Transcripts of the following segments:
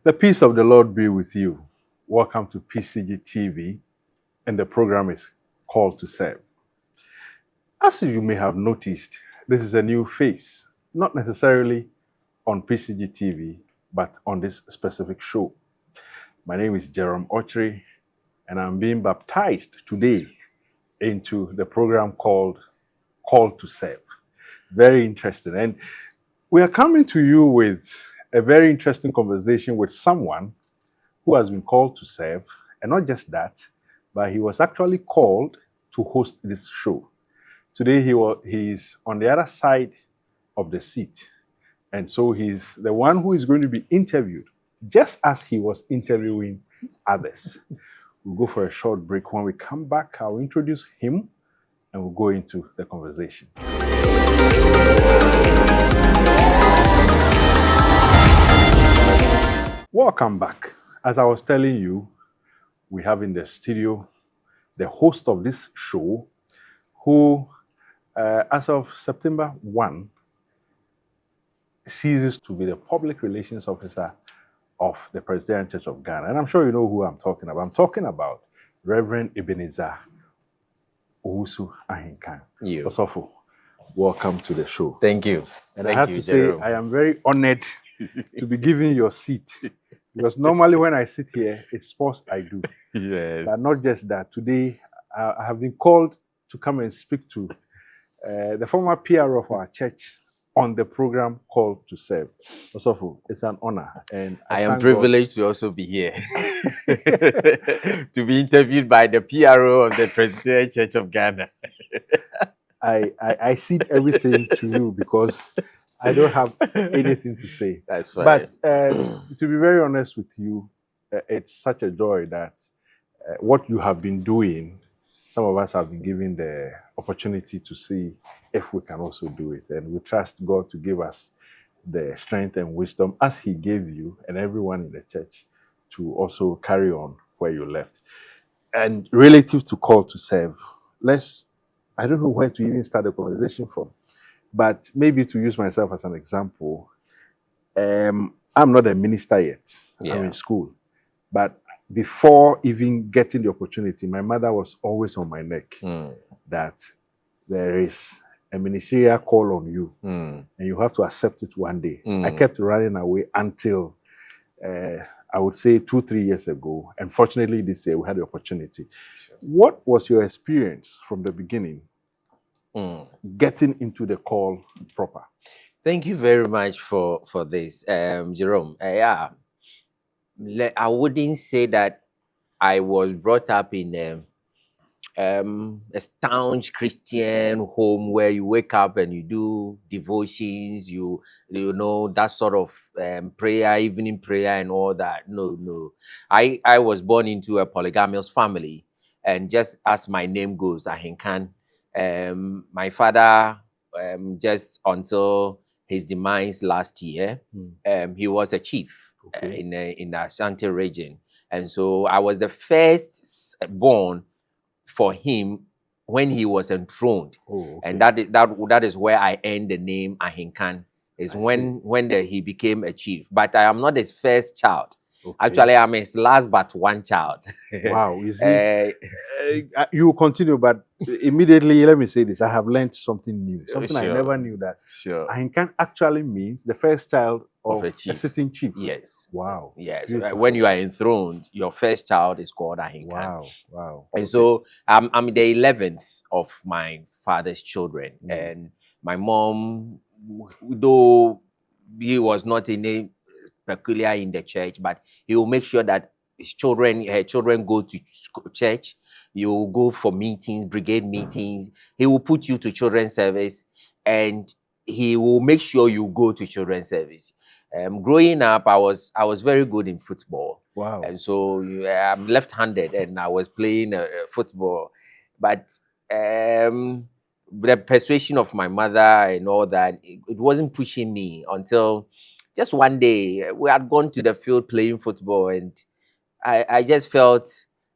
The peace of the Lord be with you. Welcome to PCG TV, and the program is Called to Serve. As you may have noticed, this is a new face, not necessarily on PCG TV, but on this specific show. My name is Jerome Ochri, and I'm being baptized today into the program called Called to Serve. Very interesting. And we are coming to you with a very interesting conversation with someone who has been called to serve, and not just that, but he was actually called to host this show. Today he's on the other side of the seat, and so he's the one who is going to be interviewed, just as he was interviewing others. We'll go for a short break. When we come back, I'll introduce him, and we'll go into the conversation. Welcome back. As I was telling you, we have in the studio the host of this show, who, as of September 1, ceases to be the public relations officer of the Presbyterian Church of Ghana. And I'm sure you know who I'm talking about. I'm talking about Reverend Ebenezer Owusu Ahenkan. Osofo, welcome to the show. Thank you. And I have to say, I am very honored to be given your seat. Because normally when I sit here, it's sports I do. Yes. But not just that. Today, I have been called to come and speak to the former PR of our church on the program Called to Serve. Osofo, it's an honor. And I am privileged to also be here. To be interviewed by the PRO of the Presbyterian Church of Ghana. I cede everything to you because I don't have anything to say. That's right. But to be very honest with you, it's such a joy that what you have been doing, some of us have been given the opportunity to see if we can also do it. And we trust God to give us the strength and wisdom as He gave you and everyone in the church to also carry on where you left. And relative to Call to Serve, I don't know where to even start the conversation from. But maybe to use myself as an example, I'm not a minister yet. Yeah. I'm in school. But before even getting the opportunity, my mother was always on my neck that there is a ministerial call on you and you have to accept it one day. I kept running away until I would say 2-3 years ago. And fortunately, this year we had the opportunity. Sure. What was your experience from the beginning? Getting into the call proper. Thank you very much for this, Jerome. I wouldn't say that I was brought up in a staunch Christian home where you wake up and you do devotions, you know, that sort of prayer, evening prayer and all that. No. I was born into a polygamous family, and just as my name goes, Ahenkan. My father, just until his demise last year, he was a chief in the Ashanti region. And so I was the first born for him when he was enthroned. And that is where I earned the name Ahenkan, is when he became a chief. But I am not his first child. Okay. Actually, I'm his last but one child. Wow, you see, you will continue, but immediately, let me say this. I have learned something new, something I never knew that. Sure. Ahenkan actually means the first child of a sitting chief. Yes. Wow. Yes. Beautiful. When you are enthroned, your first child is called Ahenkan. Wow. And so I'm the 11th of my father's children. And my mom, though he was not in a peculiar in the church, but he will make sure that her children go to church. You will go for meetings, brigade meetings. He will put you to children's service, and he will make sure you go to children's service. Growing up, I was very good in football. Wow. And so I'm left-handed, and I was playing football, but the persuasion of my mother and all that, it wasn't pushing me until just one day. We had gone to the field playing football, and I just felt,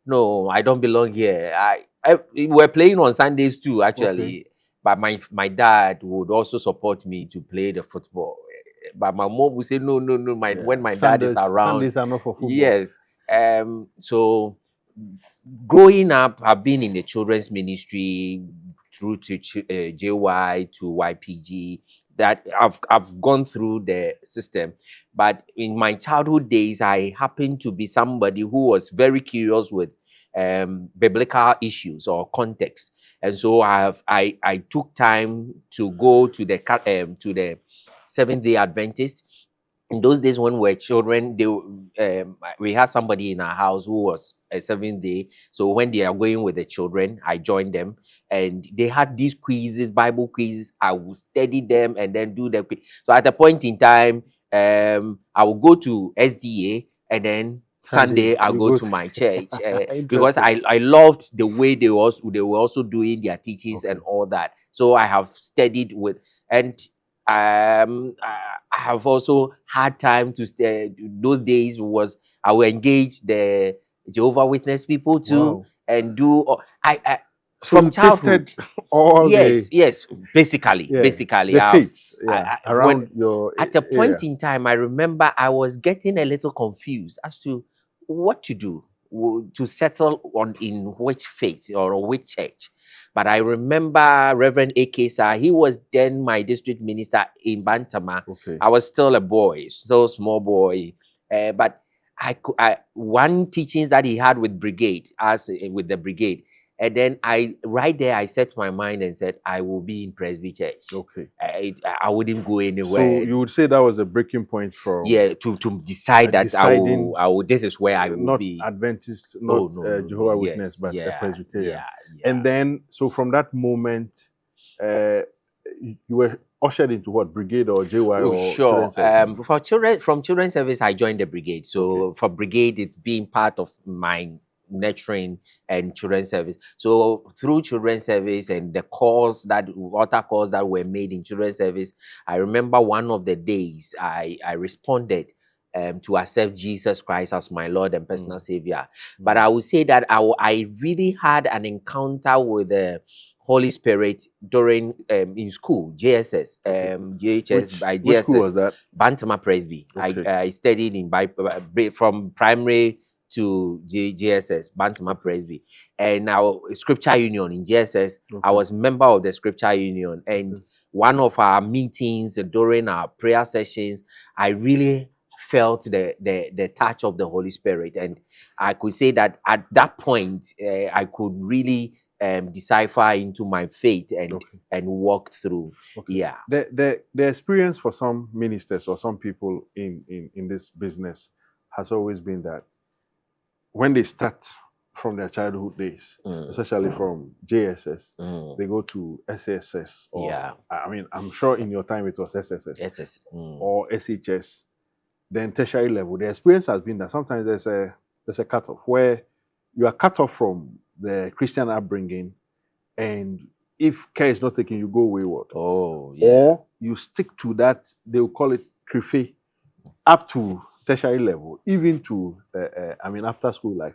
no, I don't belong here. We were playing on Sundays too, actually. Okay. But my dad would also support me to play the football. but my mom would say, no, no, no. When my dad is Sundays, around, Sundays are not for football. yes. So growing up, I've been in the children's ministry through to JY to YPG. That I've gone through the system, but in my childhood days, I happened to be somebody who was very curious with biblical issues or context, and so I took time to go to the Seventh Day Adventist. In those days when we were children, we had somebody in our house who was a Seventh Day. So when they are going with the children, I joined them, and they had these quizzes, Bible quizzes. I would study them and then do the quiz. So at a point in time, I would go to SDA, and then Sunday I'll you go go to my church because Interesting. I loved the way they were also doing their teachings and Okay. all that. So I have studied with, and I have also had time to stay. Those days was I will engage the Jehovah Witness people too, Wow. and do I So from you childhood. tasted all Yes, yes. Basically, the basically, faiths, when around your at a point area. in time, I remember I was getting a little confused as to what to do to settle on in which faith or which church. But I remember Reverend A.K. Sir, he was then my district minister in Bantama. Okay. I was still a boy, still small boy. But one teachings that he had with brigade, with the brigade, and then right there, I set my mind and said, I will be in Presby Church. Okay. I wouldn't go anywhere. So you would say that was a breaking point from To decide that deciding I will. This is where I will not be. Adventist, Oh, not no, no, no. Jehovah Yes, Witness, but a yeah, Presbyterian. yeah. And then, so from that moment, you were ushered into what, brigade or JY Oh, or sure. children's service? For children, from children's service, I joined the brigade. So Okay. for brigade, it's being part of my nurturing and children's service. So through children's service and the water calls that were made in children's service, I remember one of the days I responded to accept Jesus Christ as my Lord and personal Savior. But I would say that I really had an encounter with the Holy Spirit during in school, JSS, JHS by Which school was JSS, that? Bantama Presby. Okay. I studied from primary to JSS, Bantama Presby, and our Scripture Union in JSS. I Okay. was member of the Scripture Union, and one of our meetings during our prayer sessions, I really felt the touch of the Holy Spirit, and I could say that at that point, I could really decipher into my faith and walk through. Okay. Yeah. The experience for some ministers or some people in this business has always been that when they start from their childhood days, especially from JSS, they go to SSS or I mean, I'm sure in your time it was SSS or SHS, then tertiary level. The experience has been that sometimes there's a cutoff where you are cut off from the Christian upbringing, and if care is not taken, you go wayward. Oh, yeah. Or you stick to that, they will call it crife, up to tertiary level, even to, I mean, after school life.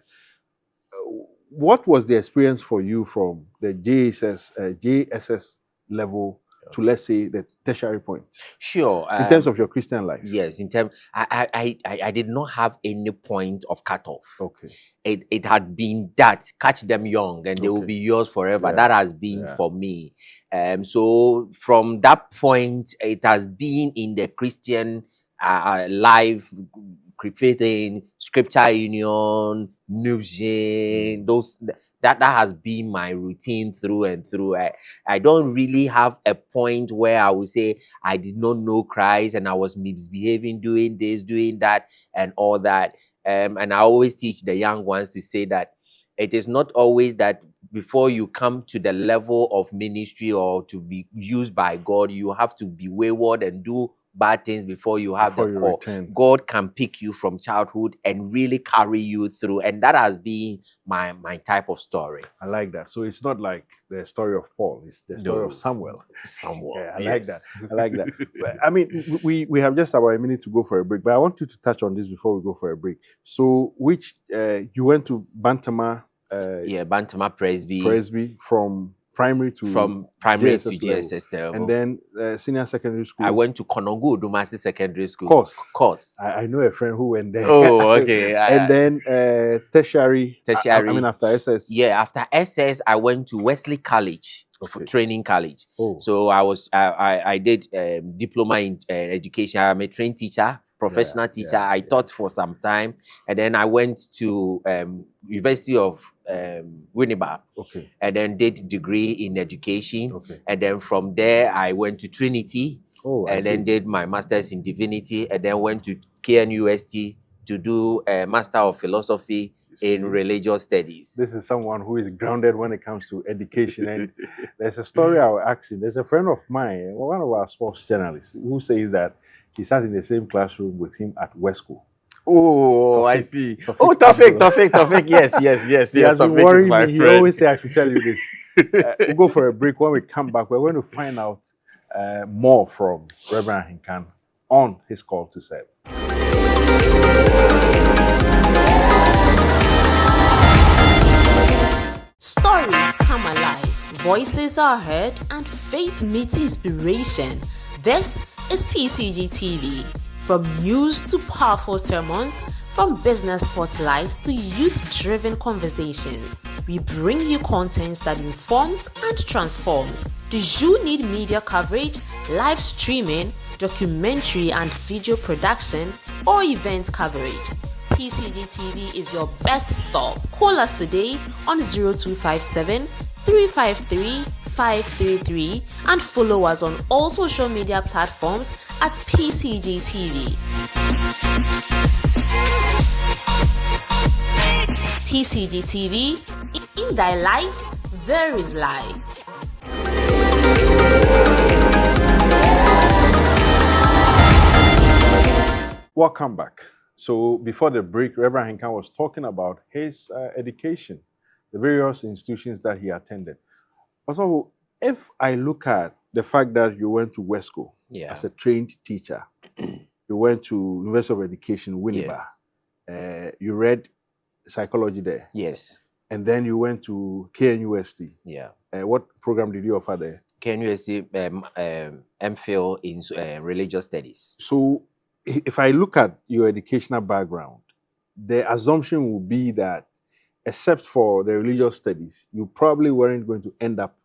What was the experience for you from the JSS level to, let's say, the tertiary point? Sure. In terms of your Christian life? Yes, in terms, I did not have any point of cutoff. Okay. It had been that catch them young and they will be yours forever. Yeah. That has been for me. So from that point, it has been in the Christian life, creating Scripture Union, Nubjin, that has been my routine through and through. I don't really have a point where I would say I did not know Christ and I was misbehaving, doing this, doing that, and all that. And I always teach the young ones to say that it is not always that before you come to the level of ministry or to be used by God, you have to be wayward and do bad things before you have the call. Return. God can pick you from childhood and really carry you through, and that has been my type of story. I like that. So it's not like the story of Paul; it's the story of Samuel. Yeah, I like that. I like that. I mean, we have just about a minute to go for a break, but I want you to touch on this before we go for a break. So, which you went to Bantama? Bantama Presby. Presby from primary to from primary to JSS level. GSS level. And then senior secondary school. I went to Konongo Odumasi Secondary School. Course. I know a friend who went there. Oh, okay. And then tertiary. I mean, after SS. Yeah, after SS, I went to Wesley College for training college. So I did diploma in education. I'm a trained teacher, professional teacher. I taught for some time, and then I went to University of Winneba, and then did degree in education, and then from there I went to Trinity, and then did my master's in divinity, and then went to KNUST to do a master of philosophy in religious studies. This is someone who is grounded when it comes to education. And there's a story I will ask him. There's a friend of mine, one of our sports journalists, who says that he sat in the same classroom with him at Wesco. Oh, I see. Tawfiq. Yes. He has been worrying me. He always say I should tell you this. We'll go for a break. When we come back, we're going to find out more from Reverend Ahenkan on his call to serve. Stories come alive, voices are heard, and faith meets inspiration. This is PCG TV. From news to powerful sermons, from business spotlights to youth-driven conversations, we bring you content that informs and transforms. Do you need media coverage, live streaming, documentary and video production, or event coverage? PCG TV is your best stop. Call us today on 0257 353 533 and follow us on all social media platforms at PCG TV. PCG TV, in thy light, there is light. Welcome back. So before the break, Reverend Ahenkan was talking about his education, the various institutions that he attended. Also, if I look at the fact that you went to Wesco as a trained teacher, you went to University of Education, Winneba, you read psychology there. Yes. And then you went to KNUST. Yeah. What program did you offer there? KNUST MPhil in religious studies. So if I look at your educational background, the assumption would be that except for the religious studies, you probably weren't going to end up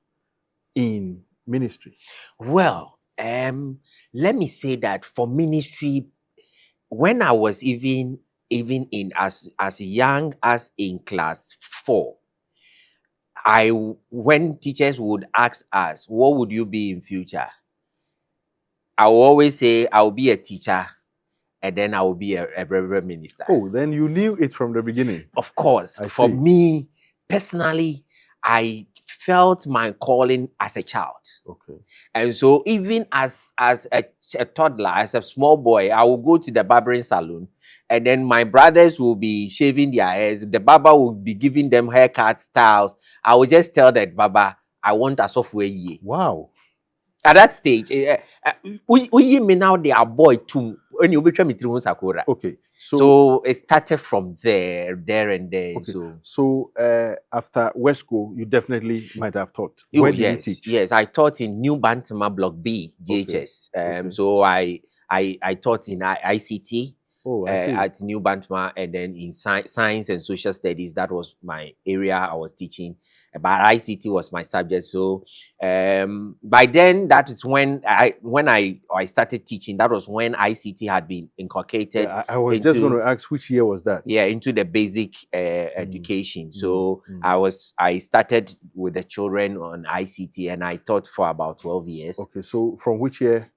in ministry. Well, let me say that for ministry, when I was even in as young as in class 4, when teachers would ask us, what would you be in future? I will always say I will be a teacher, and then I will be a reverend minister. Oh, then you knew it from the beginning. Of course. For me, personally, I felt my calling as a child. Okay. And so even as a toddler, as a small boy, I will go to the barbering salon, and then my brothers will be shaving their hairs. The barber will be giving them haircut styles. I will just tell that Baba, I want a software year. Wow. At that stage, we me now they are boy too. When you betray me through Sakura. Okay. So it started from there and there. Okay. So after Wesco, you definitely might have taught. Where did you teach? Yes, I taught in New Bantama Block B, GHS. So I taught in ICT. At New Bantama, and then in science and social studies. That was my area I was teaching, but ICT was my subject. So by then, that is when I started teaching. That was when ICT had been inculcated. I was just going to ask, which year was that? Yeah, into the basic education. So I started with the children on ICT, and I taught for about 12 years. Okay, so from which year?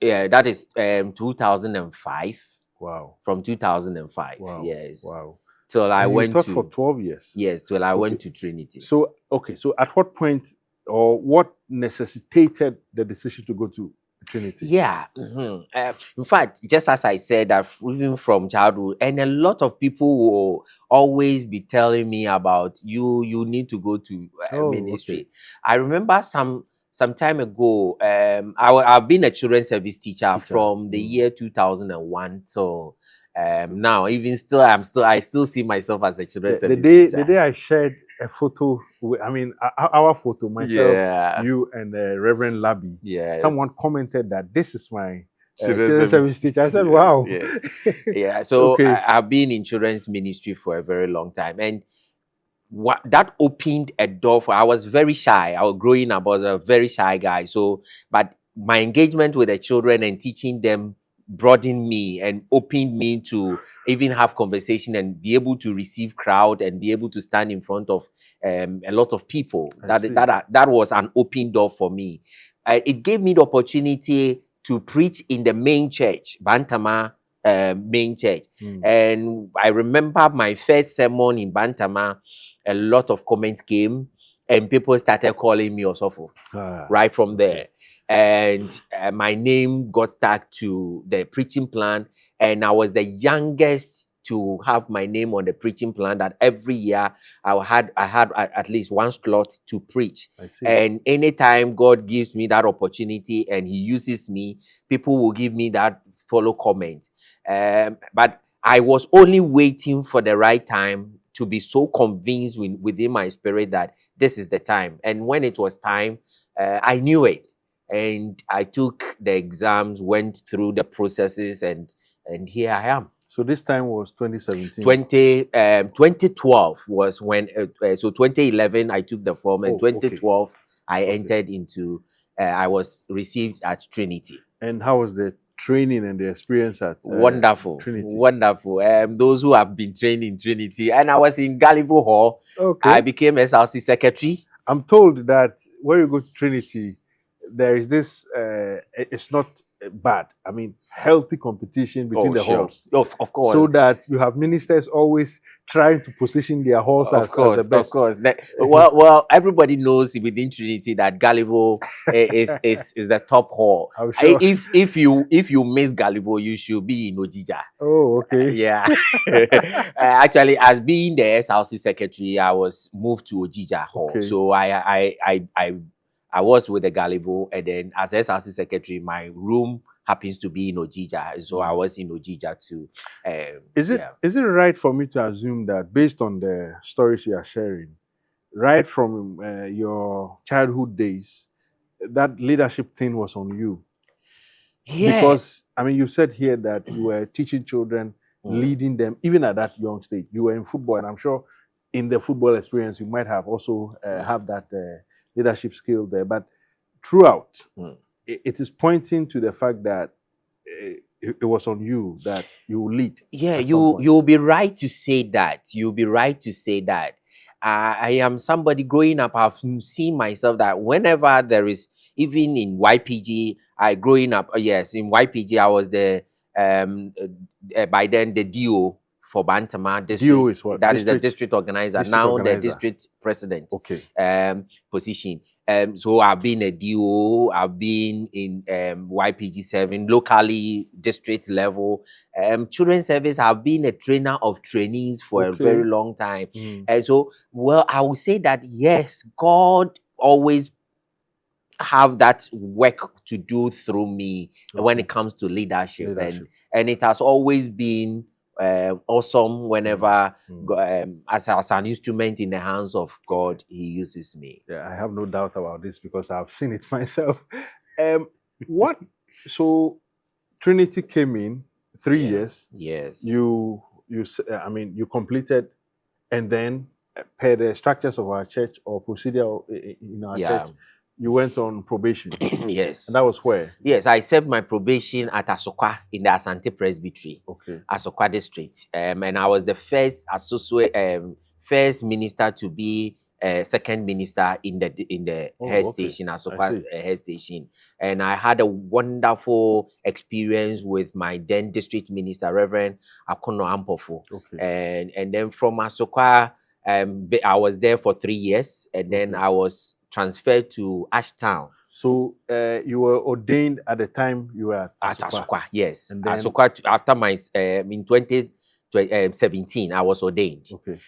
Yeah, that is 2005. Wow. From 2005. Wow. Yes. Wow. Till I went to for 12 years. Yes, till I went to Trinity. So so at what point or what necessitated the decision to go to Trinity? Yeah. In fact, just as I said, that even from childhood, and a lot of people will always be telling me about you need to go to ministry. Okay. I remember some time ago, I've been a children's service teacher from the year 2001. So now, even still, I still see myself as a children's service teacher. The day I shared a photo. I mean, our photo, myself, Yeah. you, and Reverend Labby. Yes. Someone commented that this is my Children's children's service teacher. I said, Yeah, "Wow." Yeah. Yeah. So Okay. I've been in children's ministry for a very long time, and what that opened a door for. I was very shy. I was growing up. I was a very shy guy. So, but my engagement with the children and teaching them broadened me and opened me to even have conversation and be able to receive crowd and be able to stand in front of a lot of people. I see. That was an open door for me. It gave me the opportunity to preach in the main church, Bantama main church. And I remember my first sermon in Bantama, a lot of comments came and people started calling me Osofo right from there. And my name got stuck to the preaching plan, and I was the youngest to have my name on the preaching plan. That every year I had at least one slot to preach. I see. And anytime God gives me that opportunity and he uses me, people will give me that follow comment. But I was only waiting for the right time to be so convinced within my spirit that this is the time. And when it was time, I knew it. And I took the exams, went through the processes, and here I am. So this time was 2017. 2012 was when, so 2011 I took the form, and 2012 I entered into, I was received at Trinity. And how was the training and the experience at wonderful Trinity? Wonderful. Those who have been trained in Trinity, and I was in Gallivore Hall. I became SLC secretary. I'm told that when you go to Trinity, there is this, it's not bad. I mean, healthy competition between the halls. Of course. So that you have ministers always trying to position their halls as the best. Of course. Well, everybody knows within Trinity that Gallivore is the top hall. I'm sure. If you miss Gallivore, you should be in Ojija. Oh, okay. Yeah. Actually, as being the SLC secretary, I was moved to Ojija Hall. Okay. So I was with the Gallivore, and then as SLC secretary, my room happens to be in Ojija, so I was in Ojija too. Is it right for me to assume that, based on the stories you are sharing, right from your childhood days, that leadership thing was on you? Yeah. Because I mean, you said here that you were teaching children, leading them, even at that young stage. You were in football, and I'm sure in the football experience you might have also have that leadership skill there. But throughout, it is pointing to the fact that it was on you, that you will lead. Yeah, you'll be right to say that. You'll be right to say that. I am somebody growing up, I've seen myself that whenever there is, even in YPG, growing up, yes, in YPG, I was the, by then, the DO for Bantama district. DO is what? That is the district organizer. The district president. Okay. Position. So I've been a DO, I've been in YPG 7, locally, district level. Children's service, I've been a trainer of trainees for a very long time. And so, well, I would say that, yes, God always have that work to do through me when it comes to leadership. And it has always been awesome whenever as an instrument in the hands of God, he uses me. Yeah, I have no doubt about this because I've seen it myself. So Trinity came in 3 years. Yes. You completed, and then per the structures of our church or procedure in our church, you went on probation. Yes. And that was where? Yes, I served my probation at Asokwa in the Asante Presbytery. Okay. Asokwa district. And I was the first first minister to be second minister in the head station, Asokwa head station. And I had a wonderful experience with my then district minister, Reverend Akono Ampofo. Okay. And then from Asokwa, I was there for 3 years, and then I was transferred to Ashtown. So you were ordained at the time you were at Asokwa, yes. And then, Asokwa, after my in 2017, I was ordained. Okay.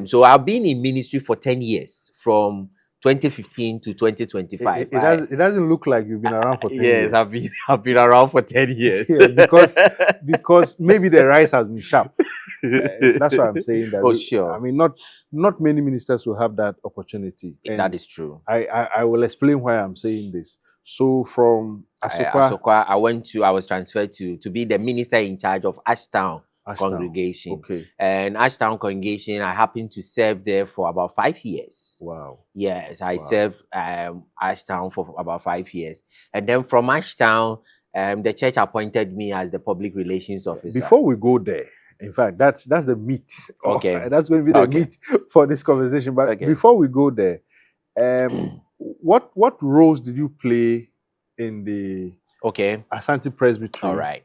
So I've been in ministry for 10 years, from 2015 to 2025. It doesn't look like you've been around for 10 years. Yes, I've been around for 10 years. Yeah, because maybe the rice has been sharp. That's why I'm saying that. Oh, sure. I mean, not many ministers will have that opportunity. And That is true. I will explain why I'm saying this. So from Asokwa, I was transferred to be the minister in charge of Ashtown congregation. Okay. And Ashtown congregation, I happened to serve there for about 5 years. Wow. Yes, I served Ashtown for about 5 years. And then from Ashtown, the church appointed me as the public relations officer. Before we go there, in fact, that's the meat. Okay. That's going to be the meat for this conversation. But before we go there, what roles did you play in the Asante Presbytery? All right.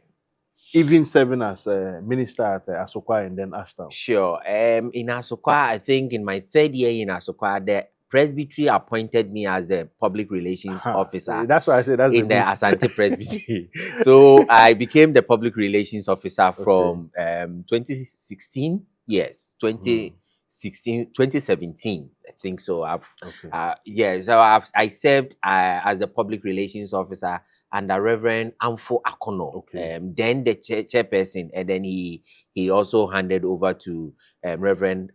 Even serving as a minister at Asokwa and then Ashtown. Sure. In Asokwa, I think in my 3rd year in Asokwa, the presbytery appointed me as the public relations officer. That's why I said that's in the Asante Presbytery. So I became the public relations officer from 2016. Yes, 2017. I think so. I served as the public relations officer under Reverend Amfo Akono. Then the chairperson, and then he also handed over to Reverend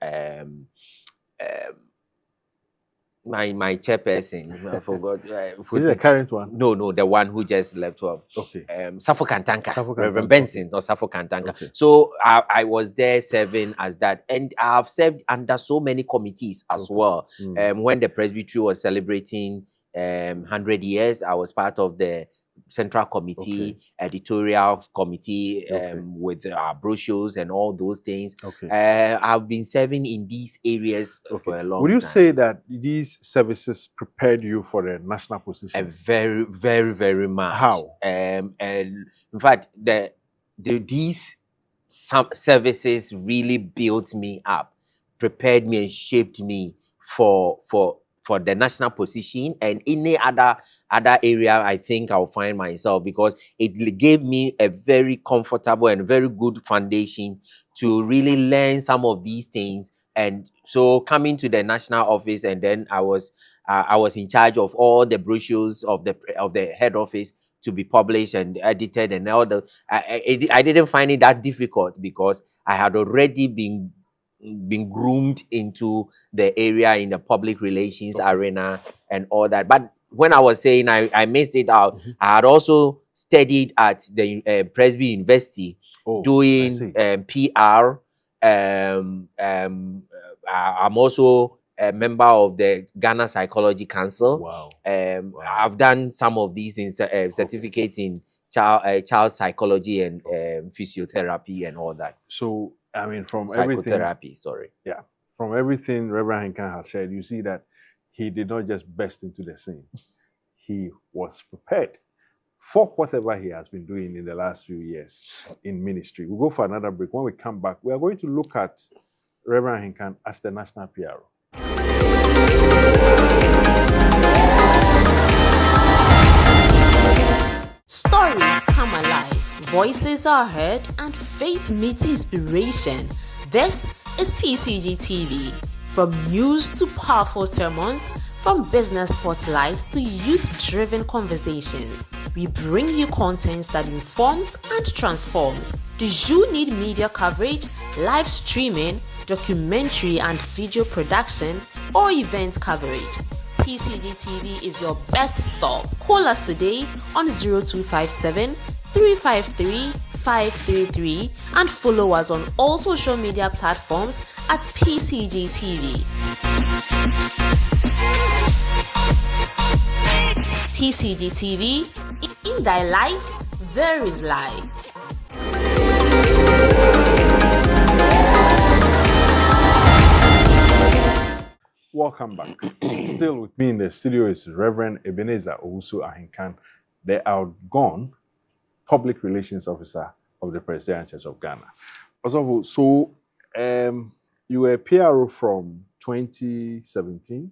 my chairperson. I forgot. Is it the current one? No, the one who just left off. Safo Kantanka, Reverend Kantanka. Benson or Safo Kantanka. So I was there serving as that, and I've served under so many committees as well. When the presbytery was celebrating 100 years, I was part of the central committee, editorial committee, with brochures and all those things. I've been serving in these areas for a long time. Would you say that these services prepared you for the national position? Very, very, very much. How? And in fact, these services really built me up, prepared me and shaped me for the national position and any other area I think I'll find myself, because it gave me a very comfortable and very good foundation to really learn some of these things. And so coming to the national office, and then I was in charge of all the brochures of the head office to be published and edited, and all the I didn't find it that difficult because I had already been groomed into the area in the public relations arena and all that. But when I was saying I missed it out, I had also studied at the Presby University doing PR. I'm also a member of the Ghana Psychology Council. Wow. I've done some of these things, certificates in child psychology and physiotherapy and all that. So I mean, from psychotherapy, from everything Reverend Ahenkan has said, you see that he did not just burst into the scene. He was prepared for whatever he has been doing in the last few years in ministry. We'll go for another break. When we come back, we are going to look at Reverend Ahenkan as the national PRO. Stories come alive, voices are heard, and faith meets inspiration. This is PCG TV. From news to powerful sermons, from business spotlights to youth-driven conversations, we bring you content that informs and transforms. Do you need media coverage, live streaming, documentary and video production, or event coverage? PCG TV is your best stop. Call us today on 0257 353 533 and follow us on all social media platforms at PCG TV. PCG TV, in thy light, there is light. Welcome back. Still with me in the studio is Reverend Ahenkan Owusu Ahenkan, the outgone Public Relations Officer of the Presbyterian Church of Ghana. So, you were a PRO from 2017?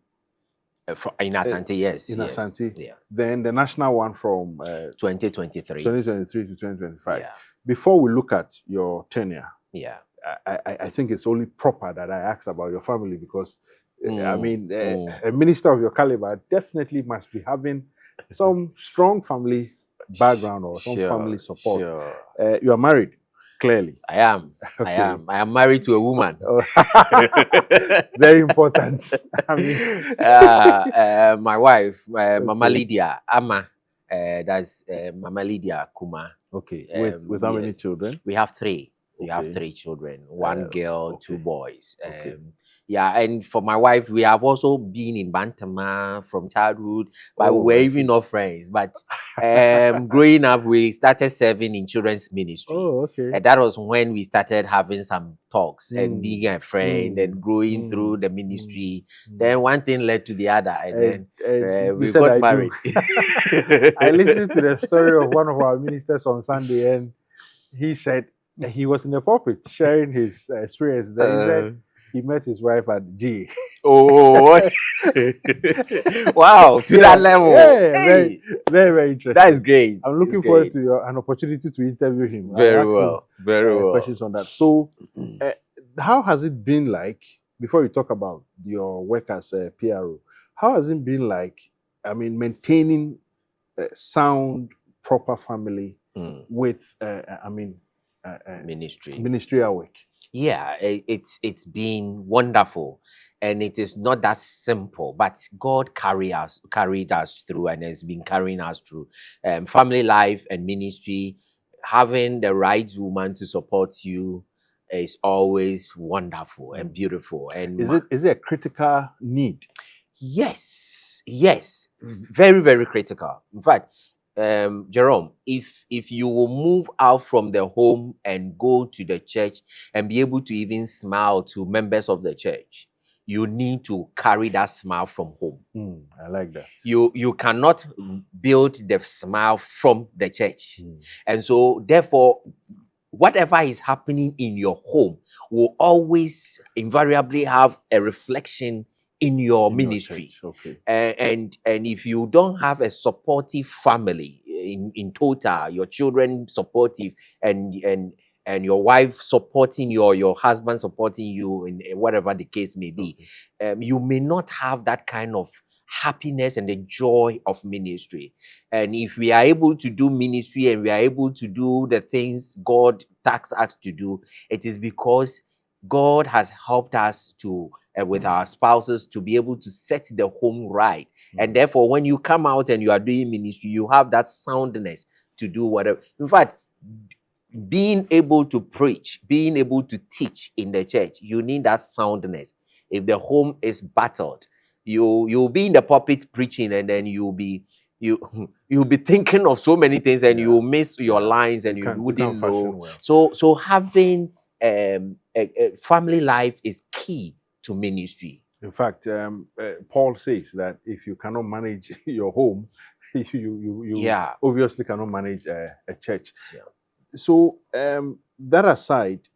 In Asante, yes. In Asante? Yeah. Then the national one from 2023. 2023 to 2025. Yeah. Before we look at your tenure, yeah, I think it's only proper that I ask about your family, because I mean, a minister of your caliber definitely must be having some strong family background or some family support. Sure. You are married. Clearly. I am. I Okay. am. I am married to a woman. Oh, very important. I mean, My wife, Mama okay. Lydia Ama. That's Mama Lydia Kuma. Okay. With how Yeah, many children? we have three. We have Okay. three children, one girl, two Okay. boys. Okay. Yeah, and for my wife, we have also been in Bantama from childhood, but we Oh, were I even see. not friends. But growing up, we started serving in children's ministry. Oh, okay. And that was when we started having some talks and Mm, being a friend and mm, growing through mm, the mm, ministry. mm. Then one thing led to the other, and then And you we said got I do. married. I listened to the story of one of our ministers on Sunday, and he said he was in the pulpit sharing his experience. Then he said he met his wife at G. Oh, wow, to that level. Yeah, very, Hey, very, very interesting. that is great. I'm It's looking forward great. to an opportunity to interview him. Very I'll ask well. him Very well. questions on that. So, how has it been like, before you talk about your work as a PRO, how has it been like, I mean, maintaining a sound, proper family with, Ministry. ministerial work? Yeah, it's been wonderful, and it is not that simple. But God carried us through, and has been carrying us through. Family life and ministry, having the right woman to support you is always wonderful and beautiful. And Is it a critical need? yes, yes, very, very critical. In fact, Jerome, if you will move out from the home and go to the church and be able to even smile to members of the church, you need to carry that smile from home. I like that. You cannot build the smile from the church. And so therefore, whatever is happening in your home will always invariably have a reflection in your ministry. Okay. And if you don't have a supportive family in total, your children supportive, and your wife supporting your husband supporting you in whatever the case may be, you may not have that kind of happiness and the joy of ministry. And if we are able to do ministry and we are able to do the things God asks us to do, it is because God has helped us to with our spouses to be able to set the home right. And therefore, when you come out and you are doing ministry, you have that soundness to do whatever. In fact, being able to preach, being able to teach in the church, you need that soundness. If the home is battered, you'll be in the pulpit preaching, and then you'll be thinking of so many things, and you'll miss your lines, and you wouldn't know. Well. So having a family life is key to ministry. In fact, Paul says that if you cannot manage your home, you obviously cannot manage a church. Yeah. So that aside,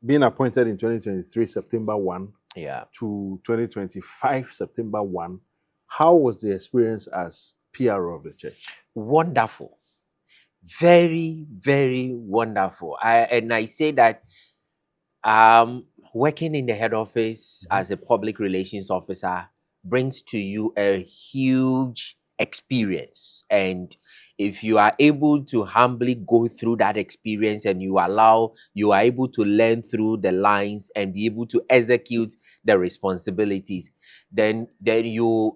being appointed in 2023 September 1 to 2025 September 1, how was the experience as PRO of the church? Wonderful. Very, very wonderful. I say that working in the head office as a public relations officer brings to you a huge experience. And if you are able to humbly go through that experience and you are able to learn through the lines and be able to execute the responsibilities, then you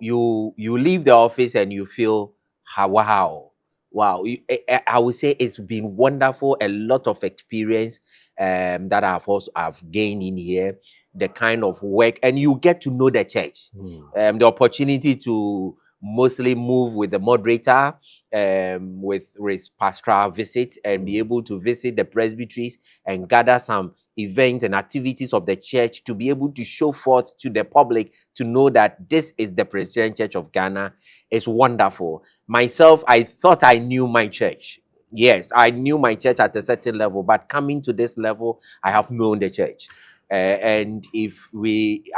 leave the office and you feel, wow. I would say it's been wonderful. A lot of experience that I've gained in here, the kind of work, and you get to know the church. The opportunity to mostly move with the moderator, with pastoral visits, and be able to visit the presbyteries and gather some events and activities of the church to be able to show forth to the public to know that this is the Presbyterian Church of Ghana is wonderful. Myself, I thought I knew my church. Yes, I knew my church at a certain level, but coming to this level, I have known the church. And if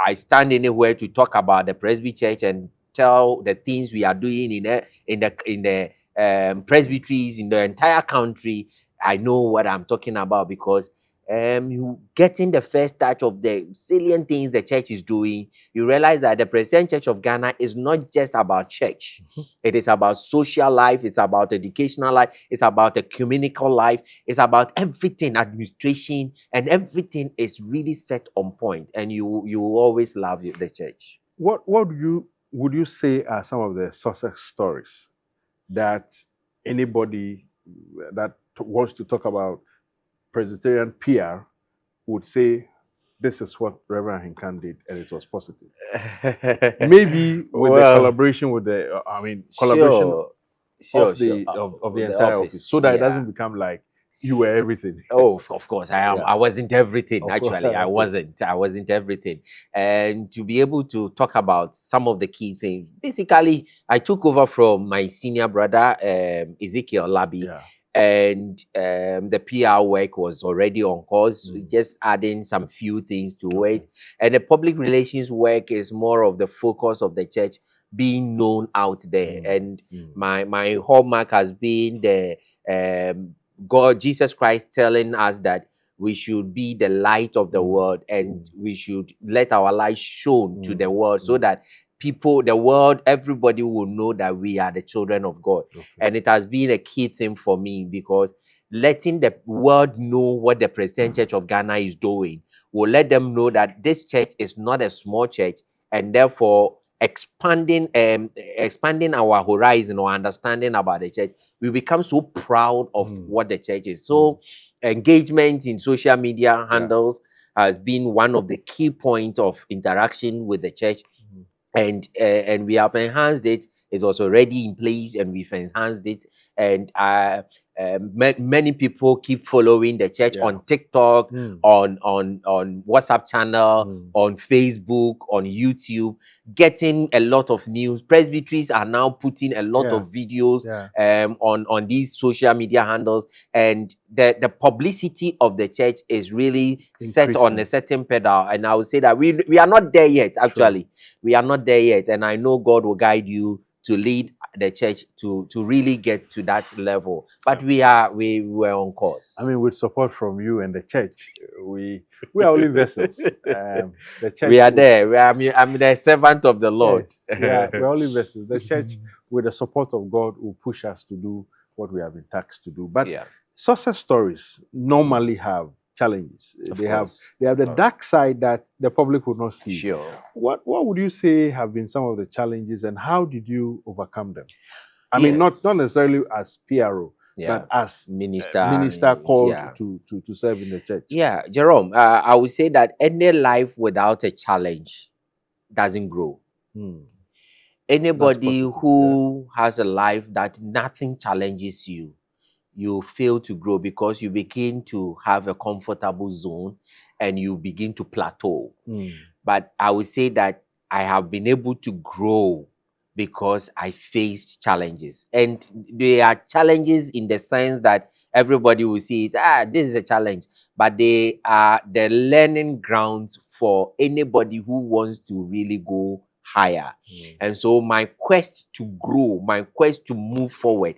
I stand anywhere to talk about the Presby Church and tell the things we are doing in the presbyteries in the entire country, I know what I'm talking about, because you getting the first touch of the salient things the church is doing, you realize that the Presbyterian Church of Ghana is not just about church. It is about social life, it's about educational life, it's about a communal life, it's about everything, administration, and everything is really set on point. And you will always love the church. What would you say are some of the success stories that anybody that wants to talk about Presbyterian PR would say, this is what Reverend Ahenkan did, and it was positive? Maybe with the collaboration with the, collaboration of the entire office, so that it doesn't become like you were everything. Oh, of course, I am. Yeah. I wasn't everything. Of Actually, course. I wasn't. I wasn't everything. And to be able to talk about some of the key things, basically, I took over from my senior brother, Ezekiel Labi. Yeah. And the PR work was already on course, just adding some few things to it. And the public relations work is more of the focus of the church being known out there. And my hallmark has been the God, Jesus Christ, telling us that we should be the light of the world, and we should let our light shone to the world, so that people, the world, everybody will know that we are the children of God. And it has been a key thing for me, because letting the world know what the Presbyterian Church of Ghana is doing will let them know that this church is not a small church, and therefore expanding our horizon or understanding about the church, we become so proud of what the church is. So engagement in social media handles has been one of the key points of interaction with the church. And we have enhanced it. It was already in place, and we've enhanced it. And many people keep following the church on TikTok, on WhatsApp channel, on Facebook, on YouTube, getting a lot of news. Presbyteries are now putting a lot of videos on these social media handles, and the publicity of the church is really set on a certain pedal. And I would say that we are not there yet. Actually, we are not there yet, and I know God will guide you to lead the church to really get to that level. But we were on course. I mean, with support from you and the church, we are only vessels. The church, we are there. I'm the servant of the Lord. Yes, we're only vessels. The church, with the support of God, will push us to do what we have been tasked to do. But success stories normally have challenges. They have the dark side that the public would not see. Sure. What would you say have been some of the challenges, and how did you overcome them? I mean, not necessarily as PRO, but as minister called to serve in the church. Yeah, Jerome, I would say that any life without a challenge doesn't grow. Anybody who has a life that nothing challenges you, you fail to grow, because you begin to have a comfortable zone and you begin to plateau. But I would say that I have been able to grow because I faced challenges. And they are challenges in the sense that everybody will see it, this is a challenge. But they are the learning grounds for anybody who wants to really go higher. And so my quest to grow, my quest to move forward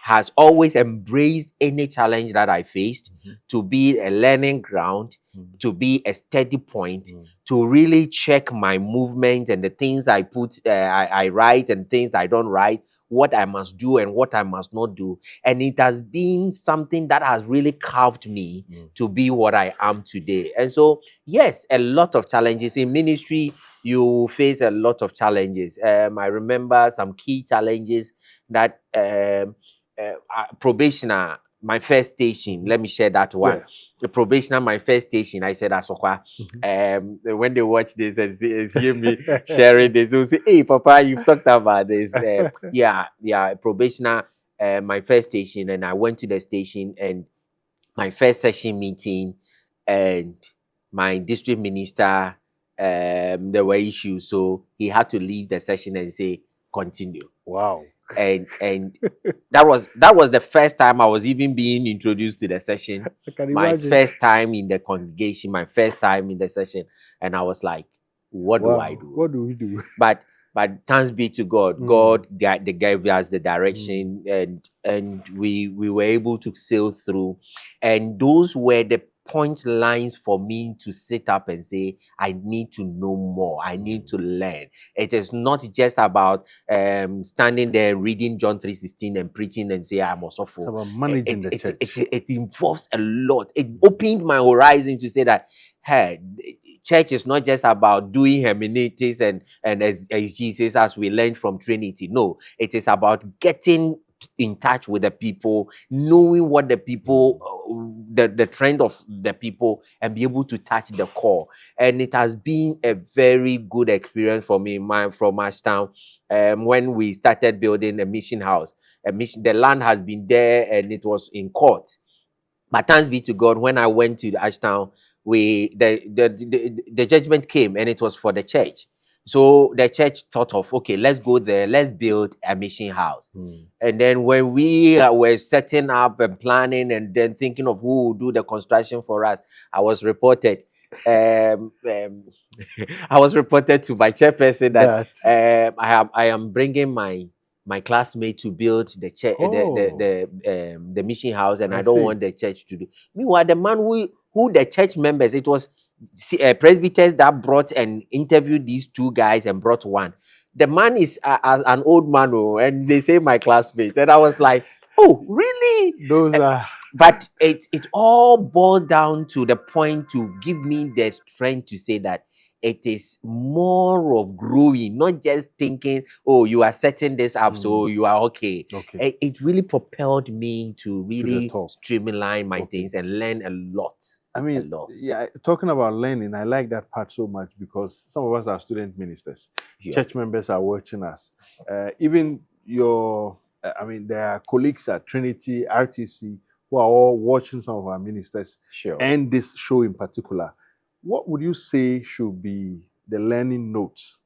has always embraced any challenge that I faced to be a learning ground, to be a steady point, to really check my movement and the things I I write and things I don't write, what I must do and what I must not do. And it has been something that has really carved me to be what I am today. And so, yes, a lot of challenges in ministry. You face a lot of challenges. I remember some key challenges that probationer, my first station, let me share that one. The probationer, my first station, I said, Asokwa. When they watch this and hear me sharing this, they'll say, hey, Papa, you've talked about this. Probationer, my first station, and I went to the station, and my first session meeting, and my district minister, there were issues, so he had to leave the session and say, continue. Wow. And that was the first time I was even being introduced to the session. My first time in the congregation, my first time in the session, and I was like, what do I do? What do we do? But thanks be to God. God gave us the direction, and we were able to sail through. And those were the point lines for me to sit up and say, I need to know more. I need to learn. It is not just about standing there reading John 3:16 and preaching and say, I'm also It's full. about managing the church. It involves a lot. It opened my horizon to say that, hey, church is not just about doing hermeneutics and as Jesus, as we learned from Trinity. No, it is about getting in touch with the people, knowing what the people, the trend of the people, and be able to touch the core. And it has been a very good experience for me, from Ashtown. When we started building a mission house, the land has been there and it was in court. But thanks be to God, when I went to Ashtown, the judgment came and it was for the church. So the church thought of, okay, let's go there, let's build a mission house. And then when we were setting up and planning and then thinking of who would do the construction for us, I was reported I was reported to my chairperson that I am bringing my classmate to build the church, the mission house, and I don't want the church to do. Meanwhile, the man who the church members, it was presbyters that brought and interviewed these two guys and brought one. The man is an old man, and they say my classmate, and I was like, oh, really? Those are. But it all boiled down to the point to give me the strength to say that it is more of growing, not just thinking, oh, you are setting this up, so you are okay. It really propelled me to really streamline my things and learn a lot. I mean, yeah, talking about learning, I like that part so much because some of us are student ministers. Church members are watching us. Even your, there are colleagues at Trinity, RTC, who are all watching some of our ministers and this show in particular. What would you say should be the learning notes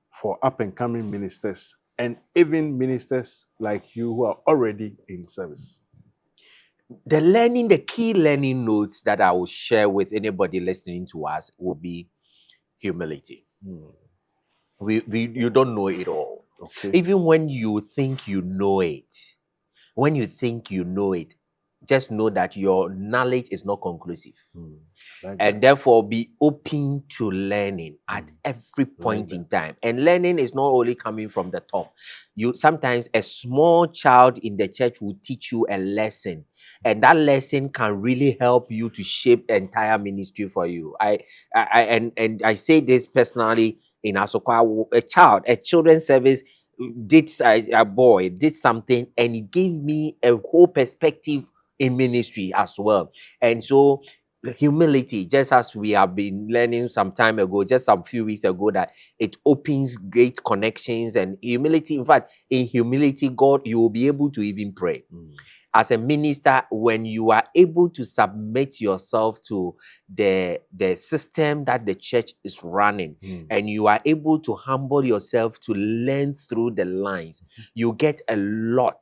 for up-and-coming ministers and even ministers like you who are already in service? The key learning notes that I will share with anybody listening to us will be humility. You don't know it all. Even when you think you know it, just know that your knowledge is not conclusive. And therefore be open to learning at every point in time. And learning is not only coming from the top. Sometimes a small child in the church will teach you a lesson, and that lesson can really help you to shape the entire ministry for you. I say this personally in Asokwa. A children's service a boy did something, and it gave me a whole perspective in ministry as well. And so humility, just as we have been learning some time ago, just some few weeks ago, that it opens great connections. And humility, in fact, in humility, God, you will be able to even pray. As a minister, when you are able to submit yourself to the system that the church is running, and you are able to humble yourself to learn through the lines, you will get a lot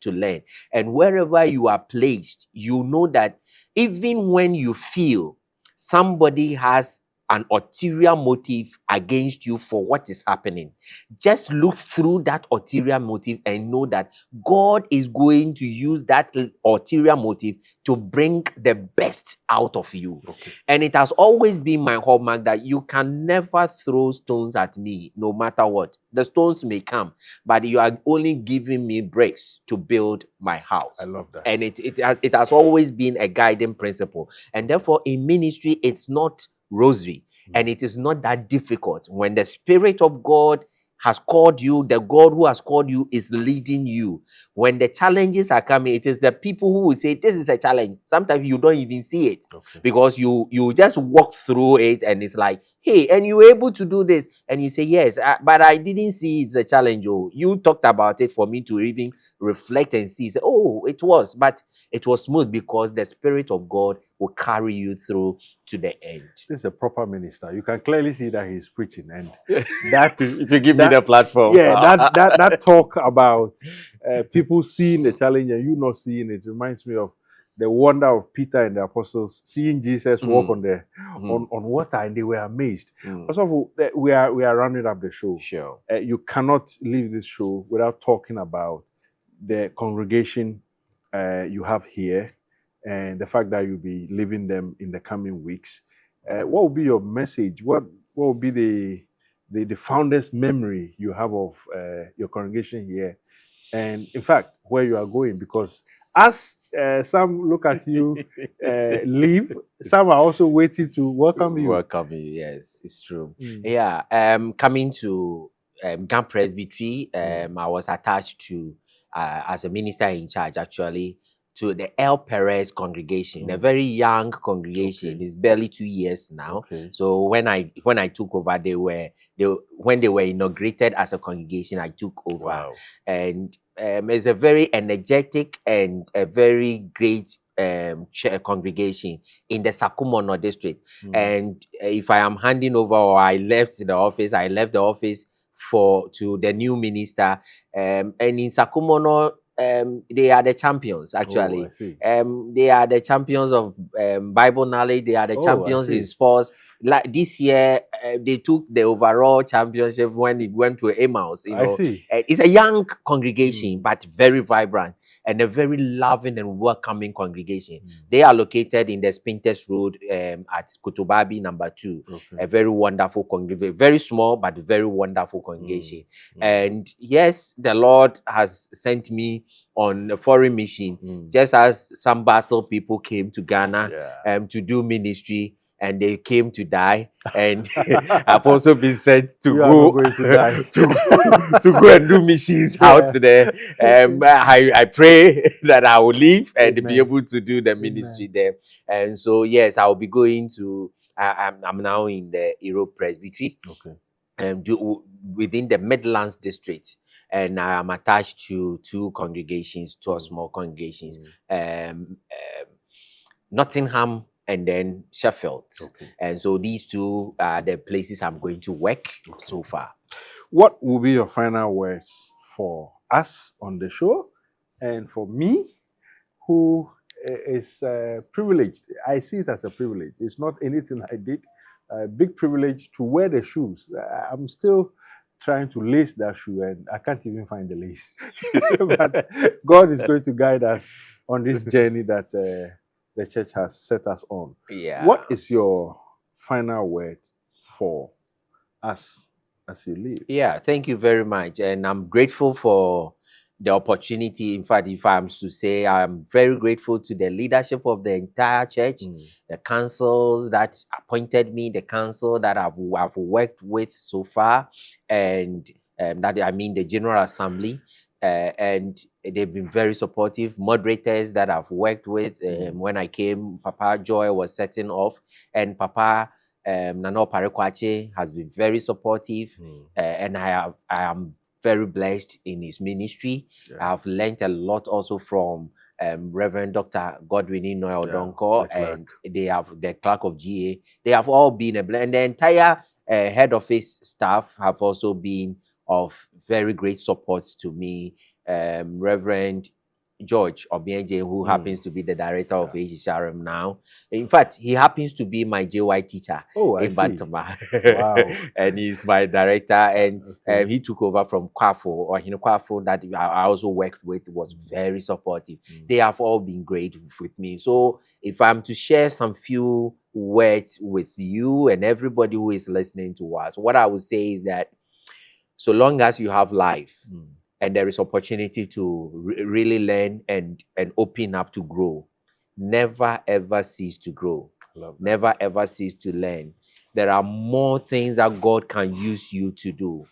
to learn. And wherever you are placed, you know that even when you feel somebody has an ulterior motive against you for what is happening, just look through that ulterior motive and know that God is going to use that ulterior motive to bring the best out of you. And it has always been my hallmark that you can never throw stones at me, no matter what. The stones may come, but you are only giving me bricks to build my house. I love that. And it has always been a guiding principle. And therefore, in ministry, it's not rosary, and it is not that difficult. When the Spirit of God has called you, the God who has called you is leading you. When the challenges are coming, it is the people who will say, this is a challenge. Sometimes you don't even see it because you just walk through it and it's like, hey, and you were able to do this. And you say, yes, but I didn't see it's a challenge. Oh, you talked about it for me to even reflect and see. Say, oh, it was, but it was smooth because the Spirit of God will carry you through to the end. This is a proper minister. You can clearly see that he's preaching, and that if you give me the platform, that talk about people seeing the challenge and you not seeing it reminds me of the wonder of Peter and the apostles seeing Jesus walk on the on water, and they were amazed. First of all, we are rounding up the show. Sure, you cannot leave this show without talking about the congregation you have here. and the fact that you'll be leaving them in the coming weeks. What will be your message? What will be the founder's memory you have of your congregation here, and in fact where you are going? Because as some look at you leave, some are also waiting to welcome you. Welcome you. Yes, it's true. Mm. Yeah. Coming to Gam Presbytery, I was attached to as a minister in charge actually to the El Perez congregation, a very young congregation. Okay. It's barely 2 years now. Okay. So when I took over, when they were inaugurated as a congregation, I took over. Wow. And it's a very energetic and a very great congregation in the Sakumono district. And if I am handing over or I left the office to the new minister. And in Sakumono, they are the champions actually. Oh, I see. They are the champions of Bible knowledge. They are the Oh, I champions in see. sports. Like this year, they took the overall championship when it went to Emmaus. You know, I see. it's a young congregation, but very vibrant and a very loving and welcoming congregation. They are located in the Spintex Road at Kutubabi number 2. Okay. A very wonderful congregation, very small but very wonderful congregation. And yes, the Lord has sent me on a foreign mission, just as some Basel people came to Ghana to do ministry. And they came to die, and I've also been sent to go to die. to go and do missions out there. I pray that I will leave and be able to do the ministry there. And so yes, I will be going to. I'm now in the Europe Presbytery. Okay. Within the Midlands district, and I am attached to two small congregations, Nottingham and then Sheffield. Okay. And so these two are the places I'm going to work so far. What will be your final words for us on the show and for me, who is privileged? I see it as a privilege. It's not anything I did. A big privilege to wear the shoes. I'm still trying to lace that shoe and I can't even find the lace. But God is going to guide us on this journey that the church has set us on. Yeah. What is your final word for us as you leave? Yeah, thank you very much. And I'm grateful for the opportunity. In fact, if I'm to say, I'm very grateful to the leadership of the entire church, the councils that appointed me, the council that I've worked with so far, and that I mean the General Assembly. And they've been very supportive. Moderators that I've worked with. When I came, Papa Joy was setting off, and Papa Nano Parekwache has been very supportive, and I am very blessed in his ministry. I've learned a lot also from Reverend Dr. Godwin Inoy Odonko, and they have the clerk of GA. They have all been a blessing. And the entire head office staff have also been of very great support to me. Reverend George Obienje, who happens to be the director of HHRM now. In fact, he happens to be my JY teacher in Bantama. Wow. And he's my director. And he took over from Kwafo, or Kwafo that I also worked with, was very supportive. They have all been great with me. So if I'm to share some few words with you and everybody who is listening to us, what I would say is that so long as you have life, and there is opportunity to really learn and open up to grow, never ever cease to grow. Never ever cease to learn. There are more things that God can use you to do.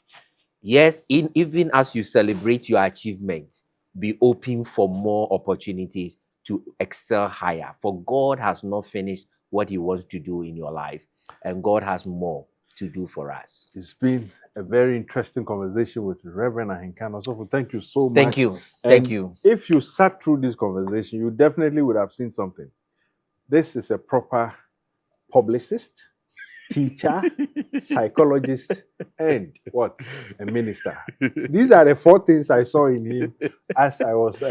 Yes, even as you celebrate your achievement, be open for more opportunities to excel higher. For God has not finished what he wants to do in your life, and God has more to do for us. It's been a very interesting conversation with Reverend Ahenkan Owusu. Thank you so much. Thank you. Thank you. If you sat through this conversation, you definitely would have seen something. This is a proper publicist, teacher, psychologist, and what? A minister. These are the 4 things I saw in him as I was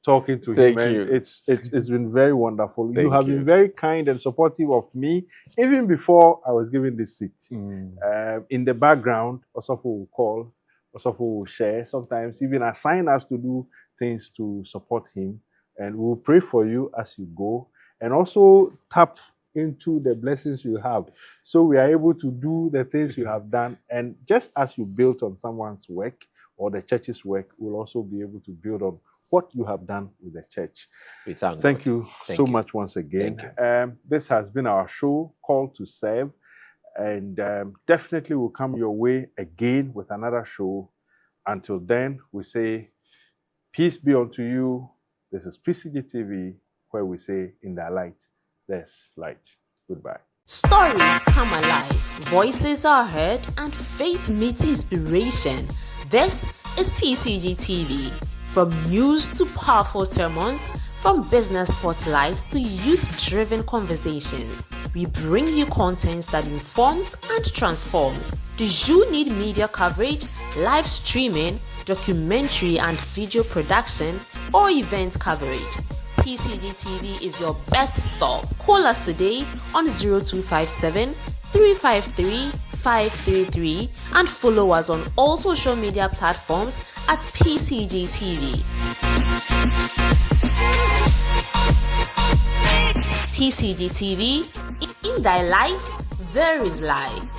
talking to him. Thank you. It's been very wonderful. You have been very kind and supportive of me, even before I was given this seat. In the background, Osofo will call, Osofo will share, sometimes even assign us to do things to support him. And we'll pray for you as you go, and also tap into the blessings you have. So we are able to do the things you have done. And just as you built on someone's work or the church's work, we'll also be able to build on what you have done with the church. We thank Thank God. you Thank so you. much once again. Thank you. This has been our show, Call to Serve. And definitely will come your way again with another show. Until then, we say, peace be unto you. This is PCG TV, where we say, in thy light, there's light. Goodbye. Stories come alive, voices are heard, and faith meets inspiration. This is PCG TV. From news to powerful sermons, from business spotlights to youth-driven conversations, we bring you content that informs and transforms. Do you need media coverage, live streaming, documentary and video production, or event coverage? PCG TV is your best stop. Call us today on 0257 353 533 and follow us on all social media platforms at PCG TV. PCG TV, in thy light, there is light.